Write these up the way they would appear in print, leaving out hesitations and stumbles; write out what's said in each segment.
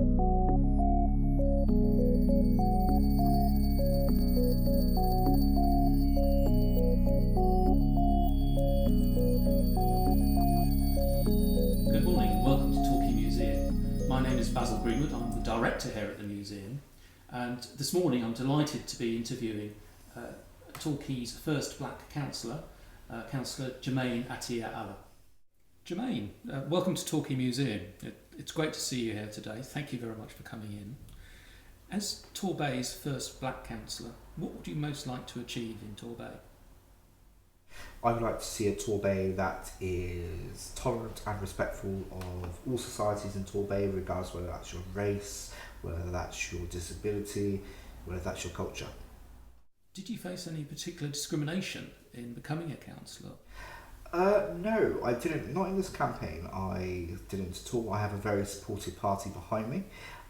Good morning and welcome to Torquay Museum. My name is Basil Greenwood, I'm the director here at the museum, and this morning I'm delighted to be interviewing Torquay's first black councillor, Councillor Jermaine Atiya-alla. Jermaine, welcome to Torquay Museum. It's great to see you here today. Thank you very much for coming in. As Torbay's first black councillor, what would you most like to achieve in Torbay? I would like to see a Torbay that is tolerant and respectful of all societies in Torbay, regardless whether that's your race, whether that's your disability, whether that's your culture. Did you face any particular discrimination in becoming a councillor? No, I didn't. Not in this campaign. I didn't at all. I have a very supportive party behind me.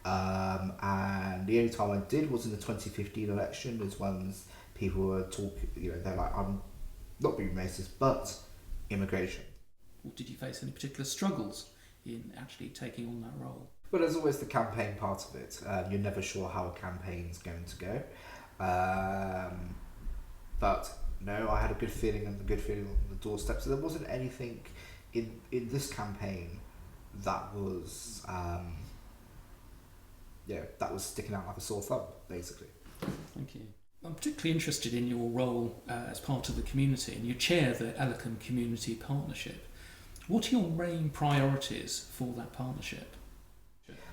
And the only time I did was in the 2015 election, is when people were talking, they're like, I'm not being racist, but immigration. Or did you face any particular struggles in actually taking on that role? Well, there's always the campaign part of it. You're never sure how a campaign's going to go. But no, I had a good feeling on the doorstep. So there wasn't anything in this campaign that was, that was sticking out like a sore thumb, basically. Thank you. I'm particularly interested in your role as part of the community, and you chair the Ellicombe Community Partnership. What are your main priorities for that partnership?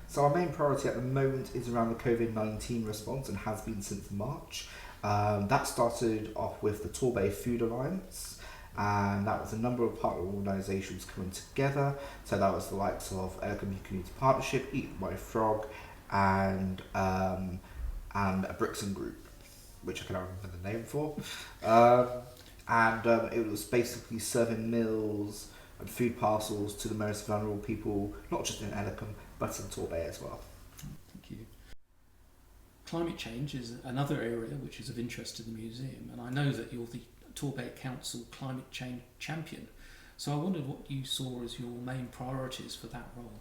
So our main priority at the moment is around the COVID-19 response, and has been since March. That started off with the Torbay Food Alliance, and that was a number of partner organisations coming together. So that was the likes of Ellicombe Community Partnership, Eat My Frog, and a Brixton Group, which I cannot remember the name for. It was basically serving meals and food parcels to the most vulnerable people, not just in Ellicombe, but in Torbay as well. Thank you. Climate change is another area which is of interest to the museum, and I know that you're the Torbay Council Climate Change Champion, so I wondered what you saw as your main priorities for that role.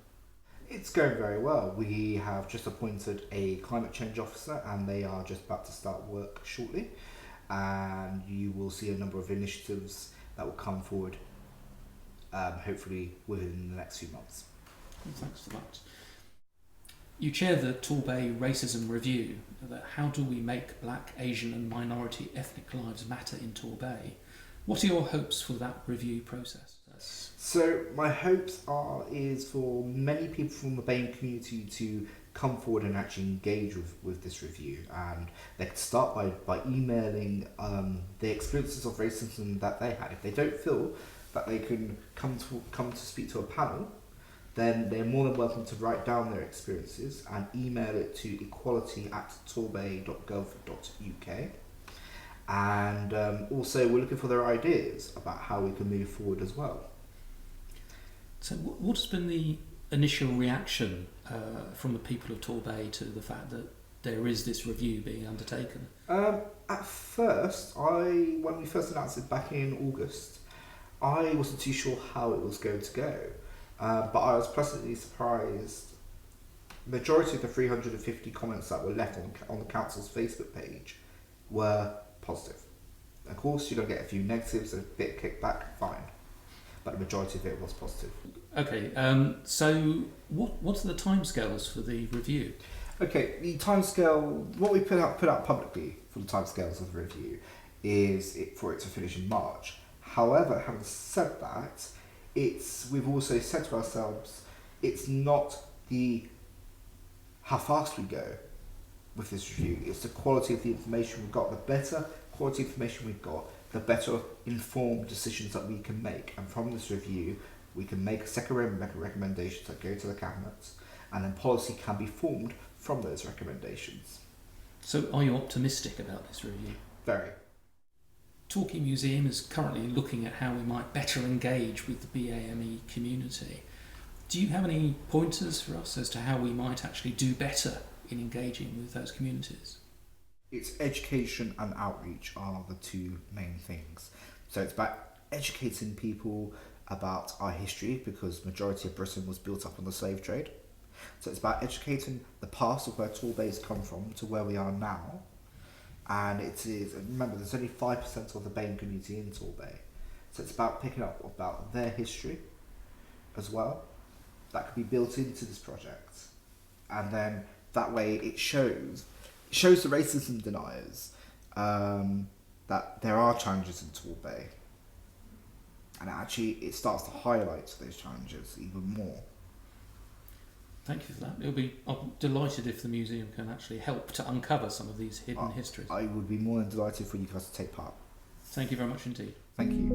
It's going very well. We have just appointed a climate change officer, and they are just about to start work shortly, and you will see a number of initiatives that will come forward hopefully within the next few months. Thanks for that. You chair the Torbay Racism Review. How do we make black, Asian and minority ethnic lives matter in Torbay? What are your hopes for that review process? So my hopes is for many people from the BAME community to come forward and actually engage with this review, and they can start by emailing the experiences of racism that they had. If they don't feel that they can come to speak to a panel, then they're more than welcome to write down their experiences and email it to equality@torbay.gov.uk. And also we're looking for their ideas about how we can move forward as well. So what has been the initial reaction from the people of Torbay to the fact that there is this review being undertaken? At first, when we first announced it back in August, I wasn't too sure how it was going to go. But I was pleasantly surprised. The majority of the 350 comments that were left on the council's Facebook page were positive. Of course, you're going to get a few negatives, a bit of kickback, fine. But the majority of it was positive. Okay, so what are the timescales for the review? Okay, the timescale, what we put out publicly for the timescales of the review is for it to finish in March. However, having said that, we've also said to ourselves, it's not how fast we go with this review, it's the quality of the information we've got. The better quality information we've got, the better informed decisions that we can make. And from this review, we can make a second recommendations that go to the cabinet, and then policy can be formed from those recommendations. So are you optimistic about this review? Very. Torquay Museum is currently looking at how we might better engage with the BAME community. Do you have any pointers for us as to how we might actually do better in engaging with those communities? It's education and outreach are the two main things. So it's about educating people about our history, because majority of Britain was built up on the slave trade. So it's about educating the past of where Torbay's come from to where we are now. And it is, remember, there's only 5% of the BAME community in Torbay. So it's about picking up about their history as well. That could be built into this project. And then that way it shows the racism deniers that there are challenges in Torbay. And actually it starts to highlight those challenges even more. Thank you for that. I'm delighted if the museum can actually help to uncover some of these hidden histories. I would be more than delighted for you guys to take part. Thank you very much indeed. Thank you.